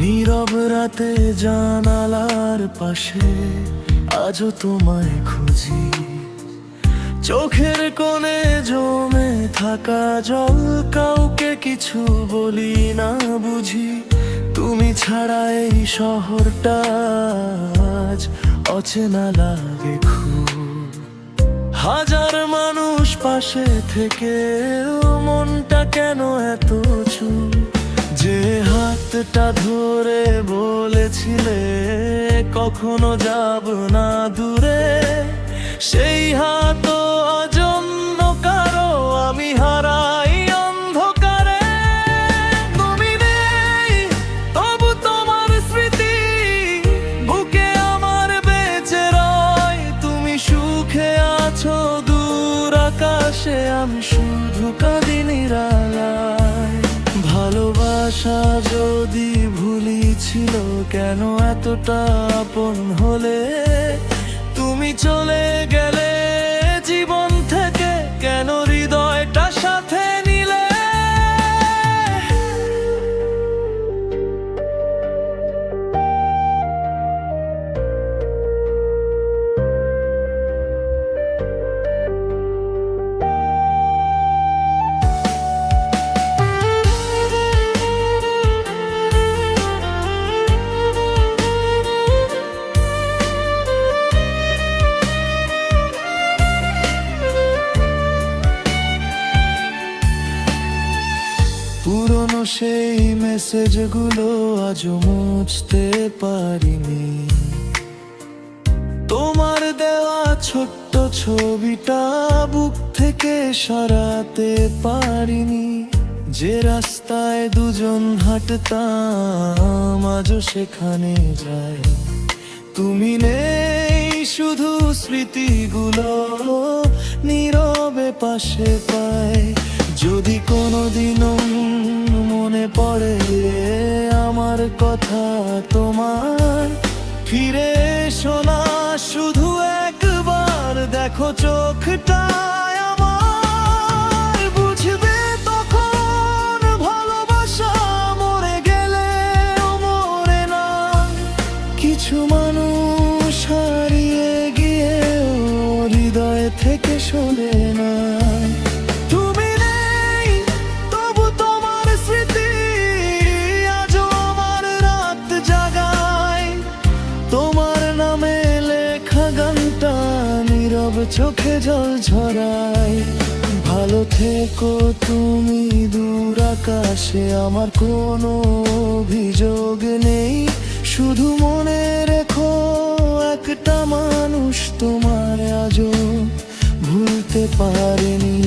নীরব রাতে জানালার পাশে আজও তোমায় খুঁজি। চোখের কোণে জমে থাকা জল, কাউকে কিছু বলি না বুঝি। তুমি ছাড়া এই শহরটা আজ অচেনা লাগে খুব। হাজার মানুষ পাশে থেকে মনটা কেন এত চুপ? যে হাতটা ধরে বলেছিলে কখনো যাব না দূরে, সেই হাত অজন্য কারো আমি হারাই অন্ধকারে। তুমি নেই তবু তোমার স্মৃতি বুকে আমার বেঁচে রয়। তুমি সুখে আছো দূর আকাশে, আমি শুধু কাঁদি নিরালায়। ভালোবাসা যদি ভুলি ছিল, কেন এতটা আপন হলে? তুমি চলে গেলে জীবন থেকে, কেন হৃদয়টা সাথে নিলে? পুরনো সেই মেসেজগুলো আজও মুছতে পারিনি। তোমার দেওয়া ছোট্ট ছবিটা বুক থেকে সরাতে পারিনি। যে রাস্তায় দুজন হাঁটতাম আজও সেখানে যাই। তুমি নেই, শুধু স্মৃতিগুলো নীরবে পাশে পাই। যদি কোনোদিনও মনে পড়ে আমার কথা তোমার, ফিরে এসো না শুধু একবার, দেখো চোখটায় আমার। বুঝবে তখন ভালোবাসা মরে গেলে মরে না। কিছু মানুষ হারিয়ে গিয়ে হৃদয় থেকে শোনে না। চোখে জল ঝরাই। ভালো থেকো তুমি দূর আকাশে, আমার কোনো অভিযোগ নেই। শুধু মনে রেখো একটা মানুষ তোমার আজও ভুলতে পারেনি।